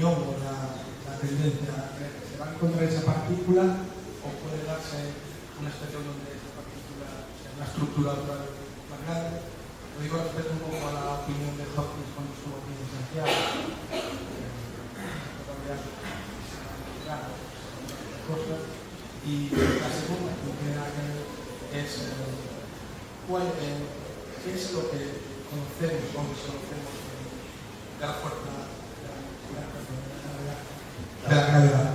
opinión o la tendencia? ¿Se va a encontrar esa partícula o puede darse una situación donde esa partícula sea una estructura más grande? Lo digo respecto un poco a la opinión de Hawking cuando estuvo aquí en Santiago. Y la segunda es ¿qué es lo que conocemos o desconocemos de la fuerza de la gravedad?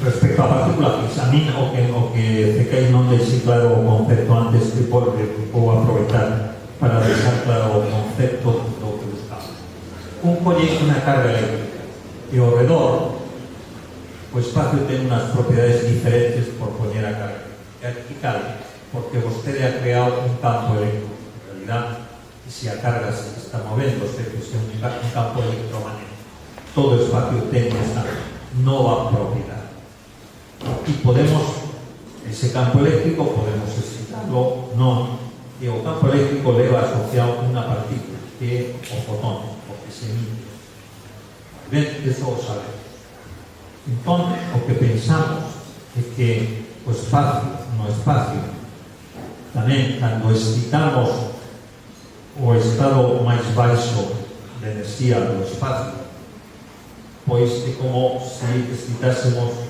Respecto a partículas fixas, a mí o que Cequei non deixe claro o concepto antes que vou aproveitar para deixar claro o concepto do que buscamos. Un colle unha carga eléctrica e ao redor o espacio ten unhas propiedades diferentes por poñer a carga eléctrica, porque vostede ha creado un campo eléctrico. En realidad, se a carga se está movéndose, que é un campo electromagnético. Todo espacio ten esta nova propiedade. E podemos, ese campo eléctrico, podemos excitarlo, non. E o campo eléctrico leva asociado unha partícula, que é o fotón, o que se emite. Ben, eso o sabemos. Entón, o que pensamos é que o espacio, no espacio, tamén, cando excitamos o estado máis baixo de enerxía do espacio, pois é como se excitásemos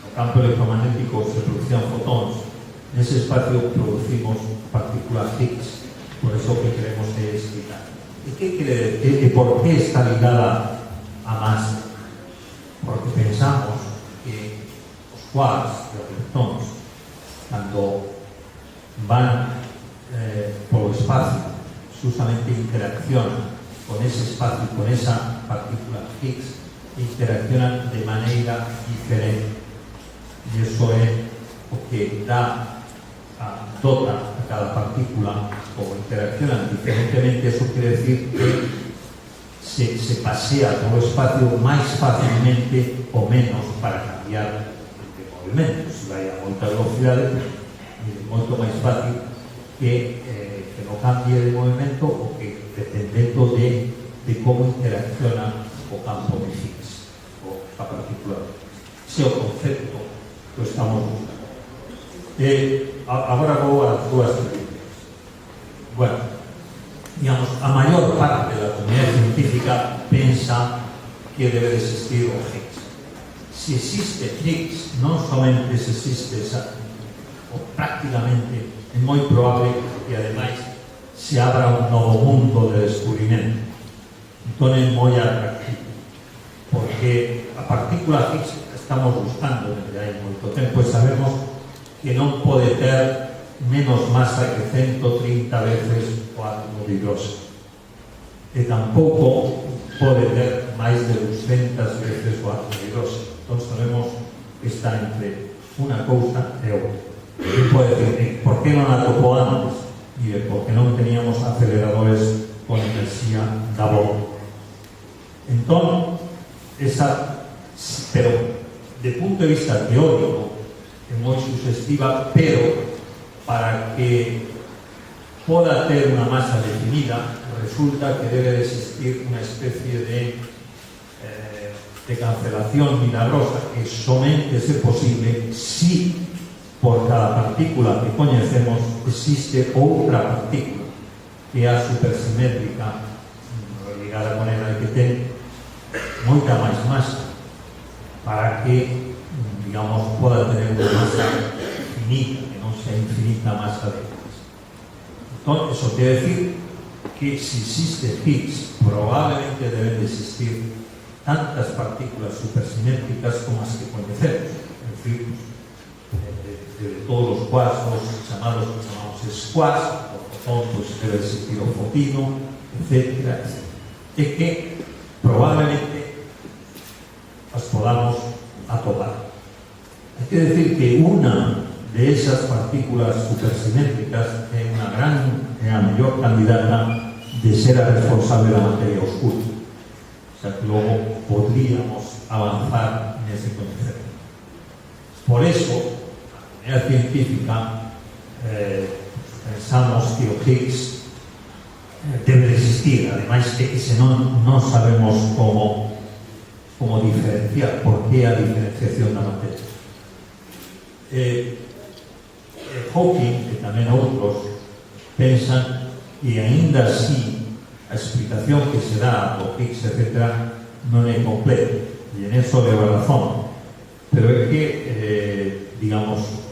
o campo electromagnético, se producían fotóns. Nese espacio producimos partículas Higgs, por eso que queremos excitar. E que quere decir? E por que está ligada a masa? Porque pensamos que os quarks e os leptóns, cando van polo espacio, justamente interaccionan con ese espacio, con esa partícula Higgs, interaccionan de maneira diferente. E iso é o que dota a cada partícula, ou interaccionan diferentemente. Eso quiere decir que se pasea polo espacio máis facilmente ou menos para cambiar de movimento. Se vai a moita velocidade, é moito máis fácil que non cambie de movimento, ou que dependendo de como interacciona o campo de Higgs, ou a partícula. Ese é o concepto que estamos buscando. Agora vou a dúas preguntas. Bueno, digamos, a maior parte da comunidade científica pensa que debe de existir o Higgs. Se existe Higgs, non somente se existe o prácticamente é moi probable que ademais se abra un novo mundo de descubrimento. Entón é moi atractivo, porque a partícula Higgs estamos buscando desde hai moito tempo e sabemos que non pode ter menos masa que 130 veces o átomo de hidróxeno, e tampouco pode ter máis de 200 veces o átomo de hidróxeno. Entón sabemos que está entre unha cousa e outra. E pode decir, por que non a topou antes? Mire, porque non teníamos aceleradores con enerxía da bomba. Entón, pero de punto de vista teórico é moi sugestiva, pero para que poda ter unha masa definida, resulta que debe de existir unha especie de cancelación milagrosa, que somente é posible si por cada partícula que coñecemos existe outra partícula que é a supersimétrica, ligada con ela, que ten moita máis masa para que, digamos, poda tener unha masa finita, que non sea infinita masa de Higgs. Entón, eso quere decir que se existe Higgs, probablemente deben de existir tantas partículas supersimétricas como as que coñecemos. É dicir, de todos os quarks, os chamados que chamamos quarks, o fotón, pois debe existir o fotino, etc. E que probablemente as podamos atopar. Hay que decir que una de esas partículas supersimétricas é a mellor candidata de ser a responsable da materia oscura. O sea, que logo podríamos avanzar nese concepto. Por eso, a comunidade científica pensamos que o Higgs debe de existir, ademais que senón non sabemos como diferenciar, por que a diferenciación da materia. Hawking, e tamén outros, pensan que aínda así a explicación que se dá do Higgs, etc., non é completa, e en eso leva razón, pero é que, digamos,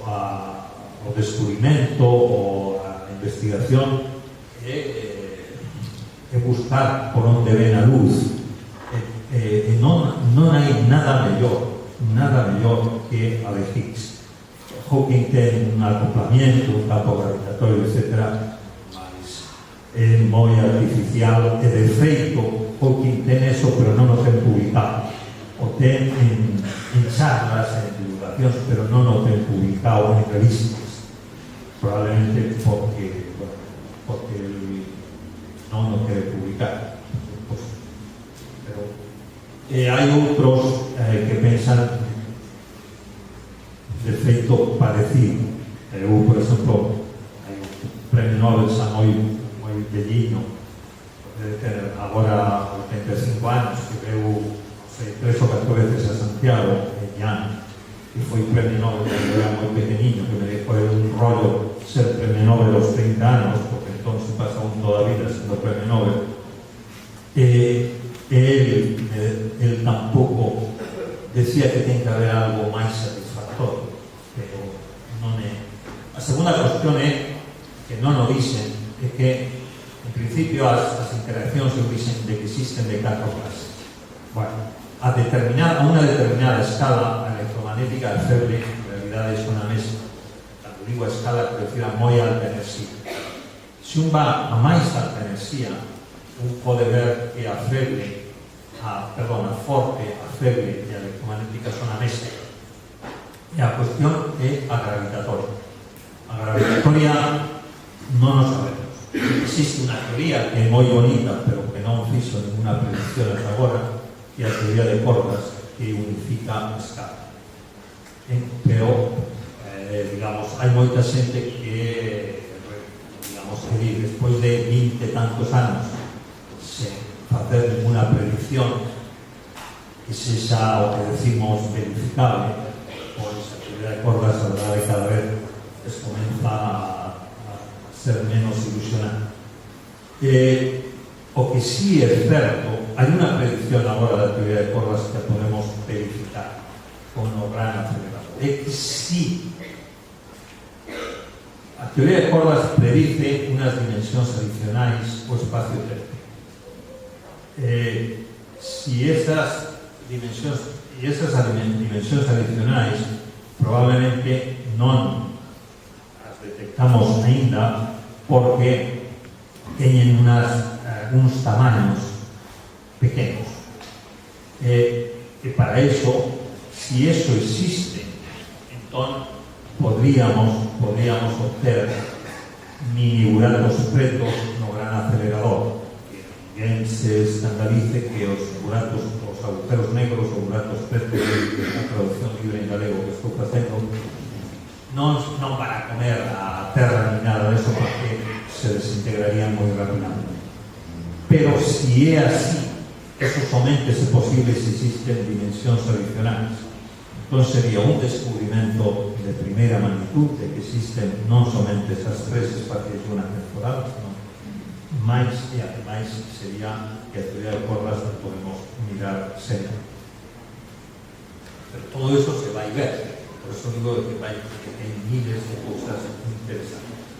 o descubrimento ou a investigación é buscar por onde ven a luz, e non hai nada mellor que a de Higgs. Hawking ten un acoplamiento, un campo gravitatorio, etc., mas é moi artificial, e de feito Hawking ten eso, pero non o ten publicado. O ten en charlas, en divulgacións, pero non o ten publicado en revistas, probablemente porque non o quere publicar. Pero hai outros que pensan de feito parecido. Eu, por exemplo, hai un premio Nobel xa moi velliño, debe ter agora 85 anos, que veu 3 ou 4 veces a Santiago en ano, e foi premio Nobel cando era moi pequeniño, que me dejou un rollo ser premio Nobel aos 30 anos, porque entón se pasa un toda a vida sendo premio Nobel. Ele tampouco decía que ten que haber algo máis satisfactorio, pero non é. A segunda cuestión é que non o dicen, é que en principio as interaccións o dicen de que existen de 4 clases. Bueno, a unha determinada escala a electromagnética de feble, en realidade é unha mesa. Cando digo a escala, que refira moi alta enerxía. Se un va a máis alta enerxía, un pode ver que a forte, a feble e a electromagnética son a mesma. E a cuestión é a gravitatoria. A gravitatoria non o sabemos. Existe unha teoría que é moi bonita, pero que non fixo ninguna predicción hasta agora, que é a teoría de cordas, que unifica a escala. Pero, digamos, hai moita xente que, digamos, que di, despois de 20 e tantos anos, sen facer ninguna predicción que sexa o que decimos verificable, pois a teoría de cordas, a verdade, cada vez comeza a ser menos ilusionante. O que sí é certo, hai unha predicción agora da teoría de cordas que podemos verificar con o gran acelerador. É que sí, a teoría de cordas predice unhas dimensións adicionais ao espacio-tempo. Si esas dimensións adicionais probablemente non as detectamos aínda porque teñen uns tamaños pequenos, e para eso, si eso existe, entón podríamos obter mini buratos pretos no gran acelerador. Ninguén se escandalice que os buratos, os agujeros negros ou buratos pretos, a traducción libre en galego que estou facendo, non para comer a terra ni nada disso, porque se desintegrarían moi rapidamente. Pero si é así, eso somente é posible se existen dimensións adicionais. Entón sería un descubrimento de primeira magnitud de que existen non somente esas 3 espacios de unha temporal, sino máis, e ademais sería que a teoría de cordas non podemos mirar sempre. Pero todo eso se vai ver, por eso digo que hai miles de cousas interesantes.